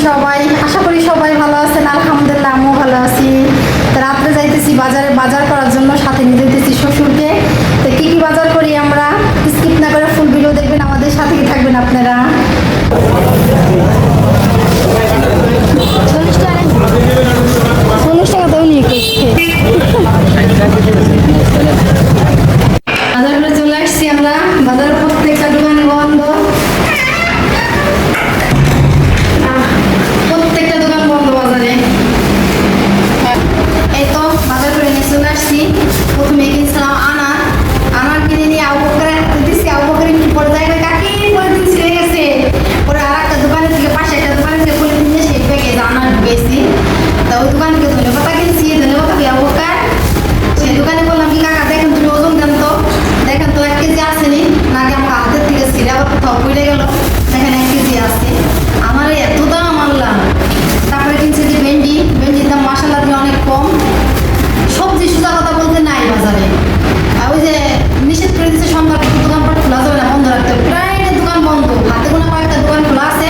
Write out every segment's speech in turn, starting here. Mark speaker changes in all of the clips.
Speaker 1: সবাই? আশা করি সবাই ভালো আছেন। আলহামদুলিল্লাহ আমিও ভালো আছি। রাত্রে যাইতেছি বাজারে বাজার করার জন্য, সাথে নিয়ে যেতেছি শ্বশুরকে। তো কি কি বাজার করি আমরা, স্কিপ না করে ফুল ভিডিও দেখবেন, আমাদের সাথেই থাকবেন আপনারা। 40 টাকা দাও নিয়ে বাজার করে চলে আসছি আমরা। বাজারের প্রত্যেকটা দোকানে বন্ধ, প্রত্যেকটা দোকান বন্ধ বাজারে। এই তো বাজার করে নিয়ে চলে আসছি। প্রথমে কিনছিলাম আনার কিনে নিয়ে আবু বকর দিচ্ছি। আবু বকর একটু পরে যায় না, কাকি পরে দিন ছিঁড়ে গেছে। পরে আর একটা দোকানের থেকে, পাশে একটা দোকানের থেকে বলে দিন সেই প্যাকেজ আনার ঢুকেছি। তা ওই দোকান থেকে ধন্যবাদ কিনছি। ধন্যবাদ কি আবু বকর? সেই দোকানে বললাম কি কাকা দেখেন তুমি ওজন দেন তো, দেখেন তো 1 কেজি আসেনি নাকি আমার হাতের থেকে ছিঁড়ে আবার কোথাও পড়ে গেল। দেখেন 1 কেজি আছে। আমার এত দাম আনলাম। তারপরে কিনছি যে ভেন্ডির দাম মাসাল্লাহ দিয়ে অনেক কম। সবজি সোজা কথা বলতে নাই বাজারে। আর ওই যে নিষেধ করে দিচ্ছে সন্ধ্যার পর দোকানপাট খোলা যাবে না, বন্ধ রাখতে হবে। প্রায় দোকান বন্ধ, হাতে গোনা কয়েকটা দোকান খোলা আছে।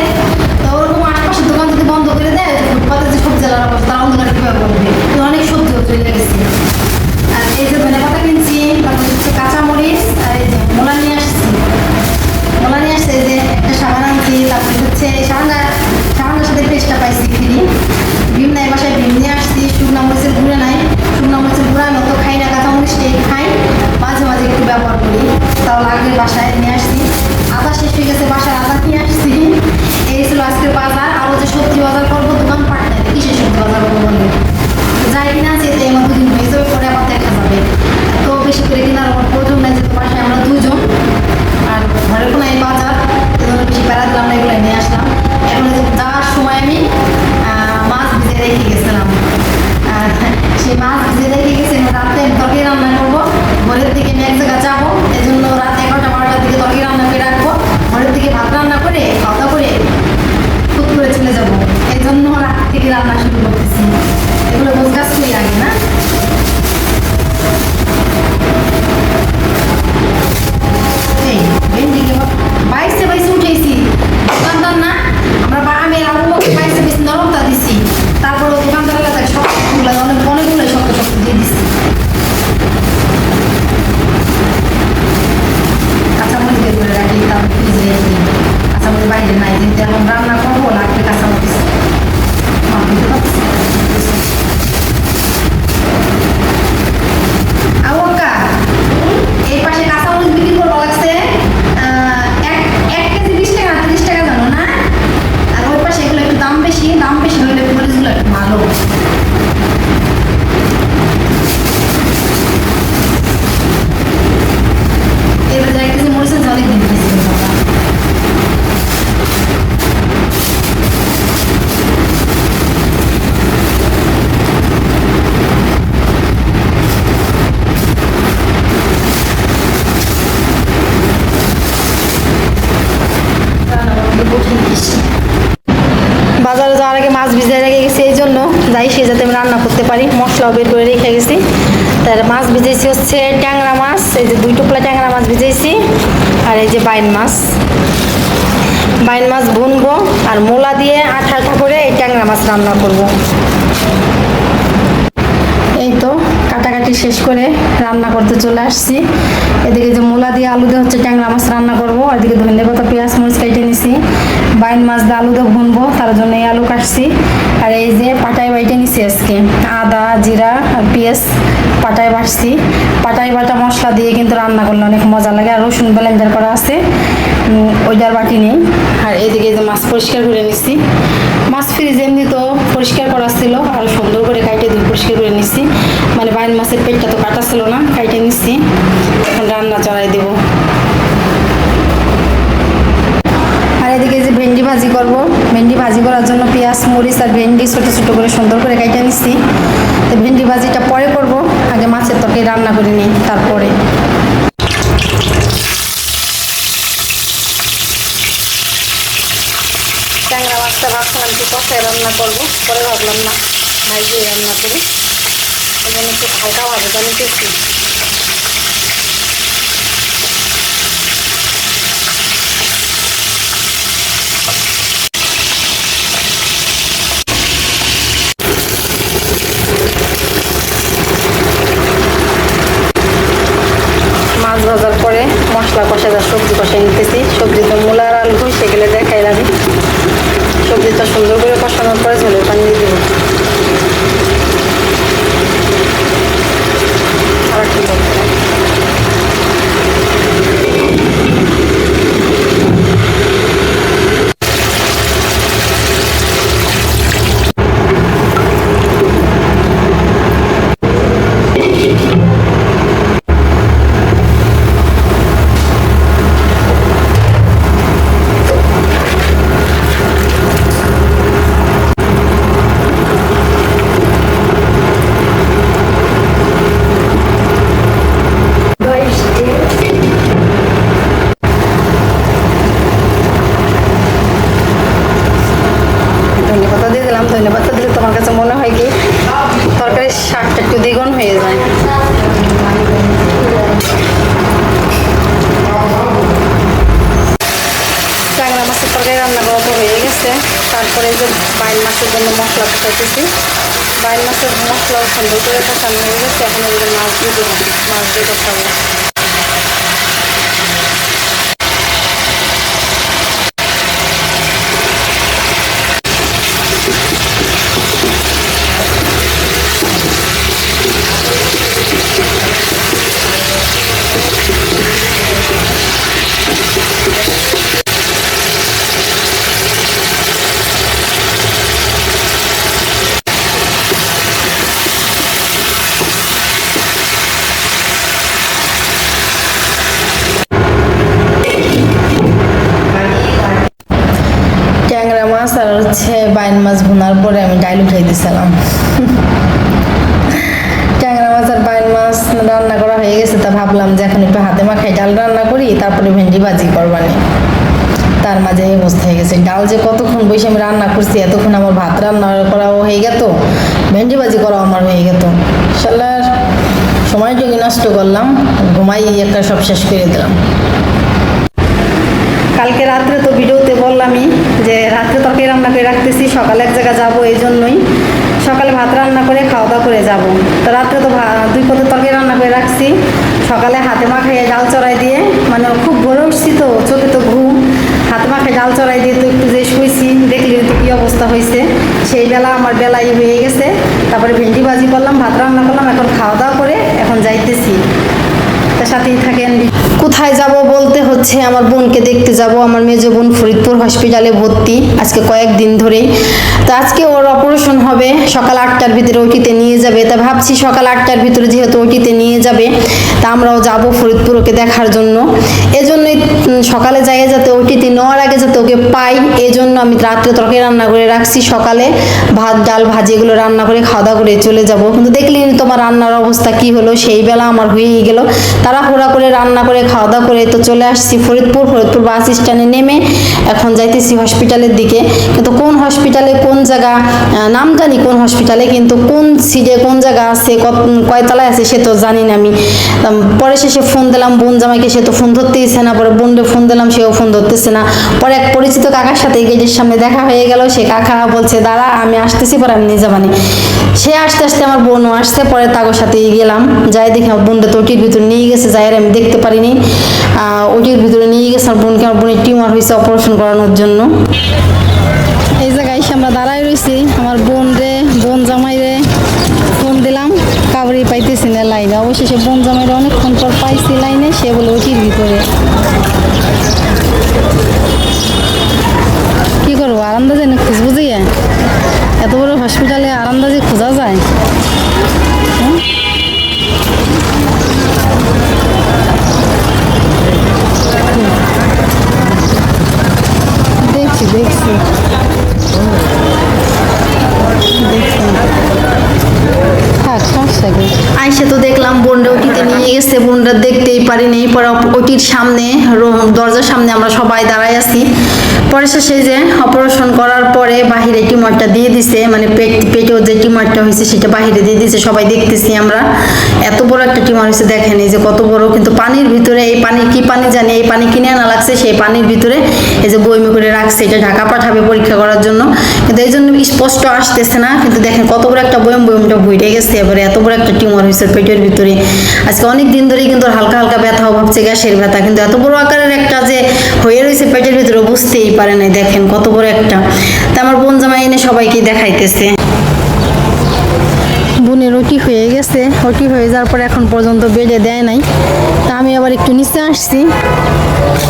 Speaker 1: তো ওরকম আশেপাশের দোকান যদি বন্ধ করে দেয়, ফুটপাতে যে সবজি আলাদা বসে তারা অন্ধকার কীভাবে করবে? অনেক সবজিও চলে গেছে। আর এই যে ধনে পাতা কিনছি, তারপর হচ্ছে কাঁচামরিচ, আর এই যে মোলা নিয়ে আসছি। এই যে একটা সাবান আনছি। তারপরে হচ্ছে সাবানটার সাথে পেস্টটা পাইছি ফ্রি। ভীম নাই বাসায়, ভীম নিয়ে আসছি। শুকনো মরিচের গুঁড়ো নাই, শুকনো মরিচের গুঁড়ো আমি তো খাই না, কাঁচামরিচটাই খাই, মাঝে মাঝে একটু ব্যবহার করি, তাও লাগবে। বাসায় নিয়ে আসছি। আদা শেষ হয়ে গেছে, বাসায় আদা নিয়ে আসছি। এই ছিল আজকের বাজার। আরও যে সবজি বাজার করবো, দোকান পাঠাই কিসের সবজি বাজার করবো বলে যাই কিনা, যেতে আমার 2 দিন হয়ে যাবে, পরে আবার দেখা যাবে। তো বেশি করে কেনার আমার প্রয়োজন নাই, যেহেতু বাসায় আমরা 2 জন, আর ঘরে কোনো এই বাজার, এজন্য বেশি বেড়া দিলাম না, এগুলো নিয়ে আসলাম। এখন যাওয়ার সময় আমি মাছ ভিজে রেখে গেছিলাম। আর সেই মাছ ভিজে রেখে গেছি, রাতে তরকারি রান্না করবো। ঘরের দিকে আমি এক জায়গায় যাবো, এই জন্য রাত 11টা 12টার দিকে তরকারি রান্না করে রাখবো। ঘরের দিকে ভাত রান্না করে খাওয়া দাওয়া করে খুব করে চলে যাবো। এই জন্য রাত থেকে রান্না শুরু করতেছি। এগুলো গোছ গাছ করি আগে না। বাইশে উঠেছি দোকানদার না, আমরা আমি আবু বকর বাইশে বেশি নরমতা দিছি। তারপর দোকানদার এলাকায় শক্তগুলো অনেকগুলো শক্ত শক্ত দিয়ে দিছি। কাঁচামরিচ বের করে রাখি, তারপর ফ্রিজে রাখি। কাঁচামরিচ বাইরে নাই, যেহেতু এখন রান্না করবো লাগবে কাঁচামরিচ। আবু বকর এই পাশে কাঁচামরিচ বিক্রি করবো লাগছে 1 কেজি 20 টাকা 30 টাকা জানো না। আর ওই পাশে এগুলো একটু দাম বেশি হইলে মরিচগুলো একটু ভালো। এবার 1 কেজি মরিচের অনেক দিন খাইছি বাজারে যাওয়ার আগে মাছ ভিজিয়ে রেখে গেছি, এই জন্য যাই সে যাতে আমি রান্না করতে পারি। মশলাও বের করে রেখে গেছি। তার মাছ ভিজেছি হচ্ছে ট্যাংরা মাছ, এই যে 2 টুকরা ট্যাংরা মাছ ভিজেছি। আর এই যে বাইন মাছ ভুনবো, আর মোলা দিয়ে আঠা করে এই ট্যাংরা মাছ রান্না করব। এই তো কাটাকাটি শেষ করে রান্না করতে চলে আসছি। এদিকে যে মূলা দিয়ে আলু দিয়ে হচ্ছে ট্যাংরা মাছ রান্না করবো। এদিকে ধনে পাতা পেঁয়াজ মরিচ কেটে নিছি। বাইন মাছ দিয়ে আলু দিয়ে ভুনবো, তার জন্য এই আলু কাটছি। আর এই যে পাটায় বাইটে নিছি আজকে, আদা জিরা আর পেঁয়াজ পাটায় বাটছি। পাটায় বাটা মশলা দিয়ে কিন্তু রান্না করলে অনেক মজা লাগে। আর রসুন ব্লেন্ডার করা আছে, ওইটার বাটি নেই। আর এইদিকে যে মাছ পরিষ্কার করে নিছি। মাছ ফ্রিজ এমনি তো পরিষ্কার করা ছিল, আরো সুন্দর করে কাইটে দিয়ে পরিষ্কার করে নিছি। মানে বাইন মাছের পেটটা তো কাটা ছিল না, কাইটে নিচ্ছি। এখন রান্না চড়াই দেব। আর এদিকে যে ভেন্ডি ভাজি করব, ভেন্ডি ভাজি করার জন্য পেঁয়াজ মরিচ আর ভেন্ডি ছোট ছোট করে সুন্দর করে কাইটে নিচ্ছি। তো ভেন্ডি ভাজিটা পরে করব, আগে মাছের তরকারি রান্না করে নিই তারপরে। ট্যাংরা মাছটা ভাবছিলাম একটু কষায় রান্না করবো, পরে ভাবলাম না ভাজিয়ে রান্না করি, এই জন্য একটু হালকা ভাজাটা নিতেছি। ট্যাংরা মাছের তরকারি রান্না করা তো হয়ে গেছে। তারপরে যে বাইল মাছের জন্য মশলা কষাইতেছি। বাইল মাছের মশলা সুন্দর করে কষানো হয়ে গেছে। এখন ওদের মাছ দিয়ে দেবো, মাছ দিয়ে কষাবো। ট্যাংরা মাছ আর হচ্ছে বাইল মাছ ভুনার পরে আমি ডাইল উঠাই দিয়েছিলাম। ট্যাংরা মাছ আর বাইল মাছ রান্না করা হয়ে গেছে, তা ভাবলাম যে এখন একটু হাতে মাখাই ডাল রান্না করি, তারপরে ভেন্ডি ভাজি করবানি। তার মাঝে এই অবস্থা হয়ে গেছে। ডাল যে কতক্ষণ বসে আমি রান্না করছি, এতক্ষণ আমার ভাত রান্না করাও হয়ে গেত, ভেন্ডি ভাজি করাও আমার হয়ে গেত। শালার সময়টুকু নষ্ট করলাম, ঘুমাই একটা সব শেষ করে দিলাম। কালকে রাত্রে তো ভিডিওতে বললামই যে রাত্রে তরকারি রান্না করে রাখতেছি, সকালে এক জায়গায় যাবো, এই জন্যই সকালে ভাত রান্না করে খাওয়া দাওয়া করে যাব। তো রাত্রে তো 2 পদের তরকারি রান্না করে রাখছি, সকালে হাতে মাখাইয়ে ডাল চড়াই দিয়ে, মানে খুব ভোরে উঠছি তো, চোখে তো ঘুম, হাতে মাখায় ডাল চড়াই দিয়ে তো একটু যে শুয়েছি, দেখলি তো কী অবস্থা হয়েছে। সেই বেলা আমার বেলায় হয়ে গেছে। তারপরে ভেন্ডি ভাজি করলাম, ভাত রান্না করলাম, এখন খাওয়া দাওয়া করে এখন যাইতেছি। তার সাথেই থাকেন। কোথায় যাব বলতে হচ্ছে আমার বোনকে দেখতে যাব। আমার মেজো বোন ফরিদপুর হসপিটালে ভর্তি আজকে কয়েকদিন ধরেই। তো আজকে ওর অপারেশন হবে, সকাল 8টার ভিতরে ওটিতে নিয়ে যাবে। তা ভাবছি সকাল 8টার ভিতরে যেহেতু ওটিতে নিয়ে যাবে, তা আমরাও যাব ফরিদপুর ওকে দেখার জন্য। এজন্যই সকালে যাই, যাতে ওটিতে নেওয়ার আগে যাতে ওকে পাই, এই জন্য আমি রাত্রে তরকারি রান্না করে রাখছি। সকালে ভাত ডাল ভাজি এগুলো রান্না করে খাওয়া দাওয়া করে চলে যাব। কিন্তু দেখলি তোমার রান্নার অবস্থা কি হলো, সেই বেলা আমার হয়েই গেল। তাড়াহুড়া করে রান্না করে খাওয়া দাওয়া করে তো চলে আসছি ফরিদপুর বাস স্ট্যান্ডে নেমে এখন যাইতেছি হসপিটালের দিকে। কিন্তু কোন হসপিটালে কোন জায়গা নাম জানি, কোন হসপিটালে, কিন্তু কোন সিটে কোন জায়গা আছে, কয়তলায় আছে সে তো জানি না আমি। পরে শেষে ফোন দিলাম বোন জামাইকে, সে তো ফোন ধরতেইছে না। পরে বোনকে ফোন দিলাম, সেও ফোন ধরতেছে না। পরে এক পরিচিত কাকার সাথে গেটের সামনে দেখা হয়ে গেল। সে কাকা বলছে দাঁড়া আমি আসতেছি, পরে আমি নিয়ে যাবানি। সে আসতে আসতে আমার বোনও আসছে, পরে তাগোর সাথে গেলাম। যাই দেখি আমার বোনটা তো ওটির ভিতরে নিয়ে গেছে, যাই আমি দেখতে পারিনি। ওটির ভিতরে নিয়ে গেছে আমার বোনকে। আমার বোনের টিউমার হয়েছে অপারেশন করানোর জন্য। এই জায়গায় এসে আমরা দাঁড়াই রয়েছি। আমার বোন জামাই রে ফোন দিলাম, কাউরি পাইতেছি না লাইনে। অবশেষে বোন জামাইরে অনেকক্ষণ পর পাইছি লাইনে, সে বলে ওটির ভিতরে। কি করবো, আরামদাজে খুঁজবো যে এত বড় হসপিটালে আরামদাজে খোঁজা যায়। দেখছি আইসে তো দেখলাম বোনরা ওটিতে নিয়ে গেছে। বোনরা দেখতেই পারিনি। পরে ওটির সামনে দরজার সামনে আমরা সবাই দাঁড়াই আছি। পরে শেষে যে অপারেশন করার পরে বাহিরে টিউমারটা দিয়ে দিছে, মানে পেটেও যে টিউমারটা হয়েছে সেটা বাহিরে দিয়ে দিছে, সবাই দেখতেছি আমরা। এত বড় একটা টিউমার হয়েছে, দেখেন এই যে কত বড়। কিন্তু পানির ভিতরে, এই পানি কি পানি জানি, এই পানি কিনে আনা লাগছে, সেই পানির ভিতরে এই যে বয়মি করে রাখছে, এটা ঢাকা পাঠাবে পরীক্ষা করার জন্য। কিন্তু এই জন্য স্পষ্ট আসতেছে না। কিন্তু দেখেন কত বড় একটা বয়মটা ভুইটে গেছে। এবারে এত বড় একটা টিউমার হয়েছে পেটের ভিতরে। আজকে অনেক দিন ধরেই কিন্তু হালকা হালকা ব্যথাও ভাবছে, গ্যাসের ব্যথা। কিন্তু এত বড় আকারের একটা যে হয়ে রয়েছে পেটের ভিতরে বুঝতেই পারে নাই। দেখেন কত বড় একটা। তা আমার বোন জামাই এনে সবাইকে দেখাইতেছে। বোনের ওটি হয়ে গেছে, ওটি হয়ে যাওয়ার পরে এখন পর্যন্ত বেডে দেয় নাই। তা আমি আবার একটু নিচে আসছি।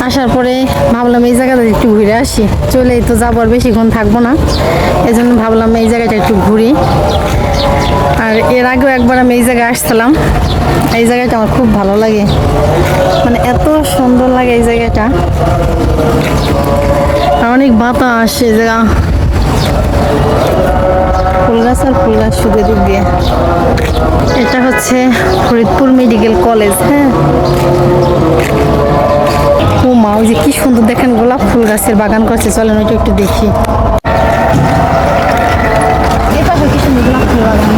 Speaker 1: আসার পরে ভাবলাম এই জায়গাটা একটু ঘুরে আসি, চলেই তো যাবো, আর বেশিক্ষণ থাকবো না। এই জন্য ভাবলাম এই জায়গাটা একটু ঘুরি। আর এর আগেও একবার আমি এই জায়গায় আসছিলাম। এই জায়গাটা আমার খুব ভালো লাগে, মানে এত সুন্দর লাগে এই জায়গাটা। অনেক বাতাস, এই জায়গা ফুল গাছ আর ফুল গাছ শুধু দিক দিয়ে। এটা হচ্ছে ফরিদপুর মেডিকেল কলেজ। হ্যাঁ, ও মা, ওই যে কি সুন্দর দেখেন গোলাপ ফুল গাছের বাগান করছে। চলেন ওইটা একটু দেখি। এটা কি সুন্দর গোলাপ ফুল বাগান।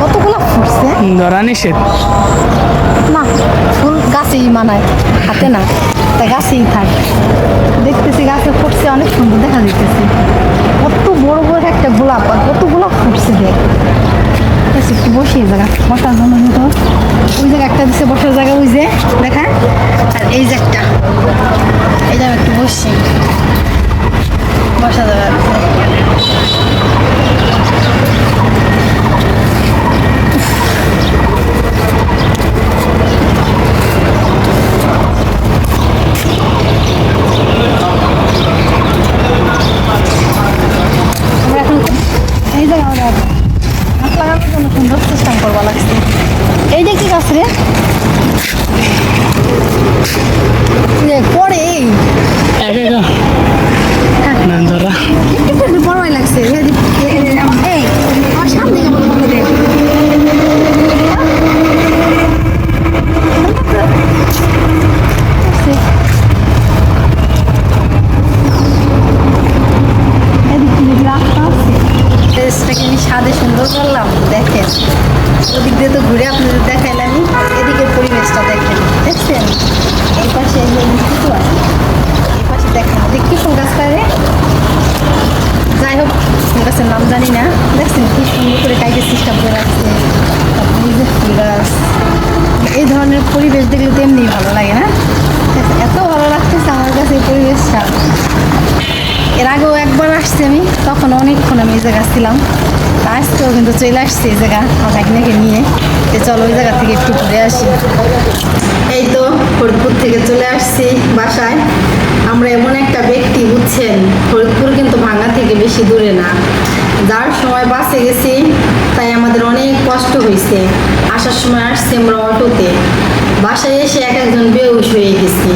Speaker 1: কত গোলাপ ফুটছে,
Speaker 2: ধরা নিষেধ
Speaker 1: না ফুল গাছ গাছেই মানায়, হাতে না, তাই গাছেই থাক। দেখতেছি গাছে ফুটছে, অনেক সুন্দর দেখা যাইতেছে। কত বড় বড় একটা গোলাপ, আর কত গোলাপ ফুটছে দেখ। একটু বসি এই জায়গা বসার জন্য, কিন্তু ওই জায়গা একটা দিচ্ছে বসার জায়গা, ওই যে দেখা, আর এই যে একটা, এই জায়গা একটু বসছি, বসা জায়গা আছে। আমরা এখন এই জায়গা আমরা গাছ লাগানোর জন্য সুন্দর সিস্টেম করবা লাগছে। এইটা কি গাছ রে? পরে একটু বড়ই লাগছে। এই আমার সামনে কেমন দেখ, ড্রেসটাকে আমি সাদে সুন্দর করলাম দেখেন। ওদিক দিয়ে তো ঘুরে আপনাদের দেখাইলাম, এদিকের পরিবেশটা দেখেন, দেখছেন? এই পাশে কিছু আছে, এই পাশে দেখেন দেখি ফুল গাছ পারে। যাই হোক, ফুল গাছের নাম জানি না, দেখছেন কি সুন্দর করে কাইকে সিস্টেম করে রাখছে। তারপরে যে ফুল গাছ, এই ধরনের পরিবেশ দেখলে তো এমনি ভালো লাগে না? এত ভালো লাগতেছে আমার কাছে এই পরিবেশটা। এর আগেও একবার আসছি আমি, তখন অনেকক্ষণ আমি এই জায়গা ছিলাম। আজকেও কিন্তু চলে আসছি এই জায়গা আমার ভাগ্নেকে নিয়ে, চলো ওই জায়গা থেকে একটু ঘুরে আসি। এই তো ফরিদপুর থেকে চলে আসছি বাসায়। আমরা এমন একটা ব্যক্তি, বুঝছেন, ফরিদপুর কিন্তু ভাঙ্গা থেকে বেশি দূরে না। যার সময় বাসে গেছি, তাই আমাদের অনেক কষ্ট হয়েছে। আসার সময় আসছি আমরা অটোতে, বাসায় এসে এক একজন বেহুশ হয়ে গেছি।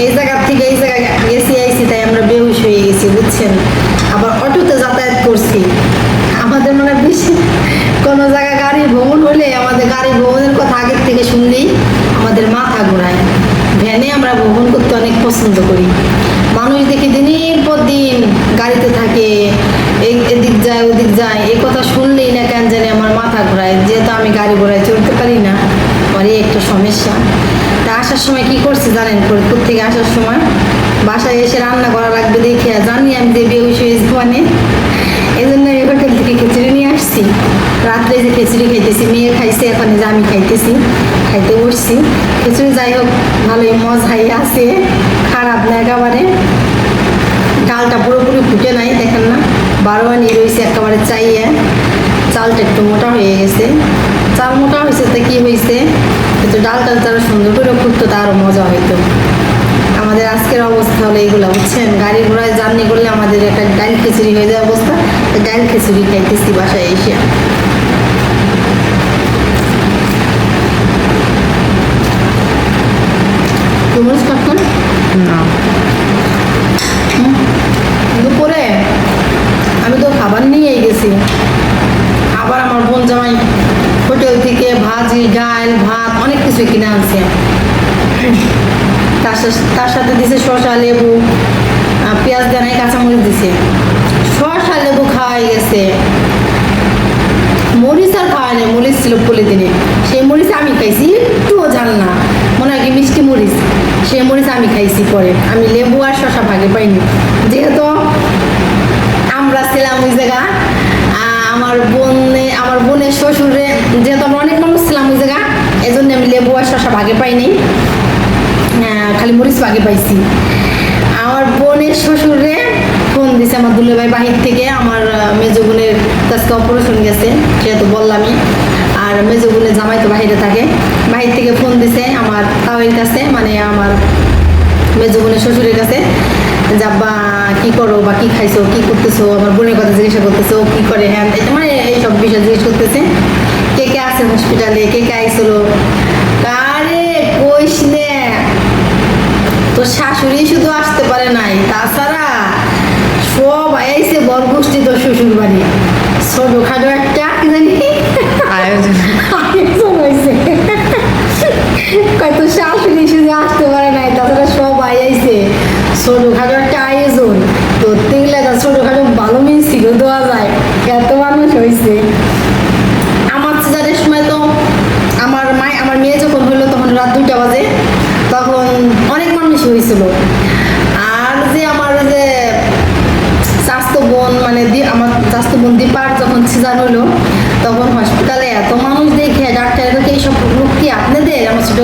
Speaker 1: এই জায়গা থেকে এই জায়গায় গেছি আইসি, তাই আমরা বেহুশ হয়ে গেছি, বুঝছেন। আবার অটোতে যাতায়াত করছি। আমাদের মানে বেশি কোনো জায়গায় গাড়ি ভ্রমণ হলে, আমাদের গাড়ি ভ্রমণের কথা আগের থেকে শুনলেই আমাদের মাথা ঘোরায়। ভ্যানে আমরা ভ্রমণ করতে অনেক পছন্দ করি। মানুষ দেখি দিনের পর দিন গাড়িতে থাকে, এদিক যায় ওদিক যায়, এই কথা শুনলেই না কেন জানি আমার মাথা ঘোরায়। যেহেতু আমি গাড়ি ঘোড়ায় চলতে পারি না, আমার এই একটা সমস্যা। তা আসার সময় কি করছি জানেন? ফরিদপুর থেকে আসার সময় বাসায় এসে রান্না করা লাগবে দেখে জানি আমি যে বেহুশ হয়েছি, মানে এই জন্য এই হোটেল থেকে খিচুড়ি নিয়ে আসছি। রাত্রে যে খিচুড়ি খাইতেছি, মেয়ে খাইছে, এখন যে আমি খাইতেছি, খাইতে বসছি খিচুড়ি। যাই হোক, ভালোই মজাই আছে, খারাপ না একেবারে। ডালটা পুরোপুরি ফুটে নাই, দেখেন না, বারোয়ানি রয়েছে একেবারে চাইয়ে। চালটা একটু মোটা হয়ে গেছে। চাল মোটা হয়েছে তা কি হয়েছে, কিন্তু ডালটা যারা সুন্দর করে ফুটতো তা আরও মজা হইতো। আমাদের আজকের অবস্থা হলো এইগুলো, বুঝছেন। গাড়ি ঘোড়ায় জার্নি করলে আমাদের একটা ডাল খিচুড়ি হয়ে যায় অবস্থা। ডাল খিচুড়ি খাইতেছি বাসায় এসে। দুপুরে আমি তো খাবার নিয়েই গেছি। আবার আমার বোন জামাই হোটেল থেকে ভাজি, ডাল, ভাত অনেক কিছু কিনে আনছে। তার সাথে দিছে শসা, লেবু, পেঁয়াজ দানাই, কাঁচামরিচ দিছে। শসা লেবু খাওয়াই গেছে, মরিচ আর খাওয়াই নেই। মরিচ ছিল পলিথিনে, সেই মরিচ আমি খাইছি, একটুও ঝাল না, মনে হয় কি মিষ্টি মরিচ। সেই মরিচ আমি খাইছি। পরে আমি লেবু আর শসা ভাগে পাইনি, যেহেতু আমরা ছিলাম ওই জায়গা। আমার বোনের শ্বশুরে, যেহেতু আমরা অনেক মানুষ ছিলাম ওই জায়গা, এই জন্য আমি লেবু আর শসা ভাগে পাইনি, খালি মরিচ ভাগে পাইছি। আমার বোনের শ্বশুরে ফোন দিছে আমার দুলে ভাই বাহির থেকে। আমার মেজো বোনের আজকে অপারেশন গেছে, যেহেতু বললামই। আর মেজো বোনের জামাই তো বাহিরে থাকে, বাহির থেকে ফোন দিছে আমার তাওয়ের কাছে, মানে আমার মেজো বোনের শ্বশুরের কাছে। যাবা কি করো বা কি খাইছো, কি করতেছো, আমার বোনের কথা জিজ্ঞাসা করতেছো, কি করে, হ্যাঁ, মানে এইসব বিষয় জিজ্ঞেস করতেছে। কে কে আছে হসপিটালে, কে কে আইসলো। আরে কইস নে, তোর শাশুড়ি শুধু আসতে পারে নাই, তাছাড়া সব আইসে বরগোষ্ঠী তোর শ্বশুর বাড়ি। ছোটখাটো একটা কি জানি আয়োজন হয়েছে। তোর শাশুড়ি শুধু আসতে পারে নাই, তাছাড়া সব আইসে, ছোটখাটো একটা আয়োজন। ধরতে গেলে ছোটখাটো ভালো মিষ্টি দেওয়া যায়, এত মানুষ হয়েছে। আমার সিজারের সময় তো আমার মেয়ে যখন হইলো তখন রাত 2টা বাজে। তখন হসপিটালে এত মানুষ দেখে ডাক্তার এইসব রোগ কি আপনাদের আমার ছোট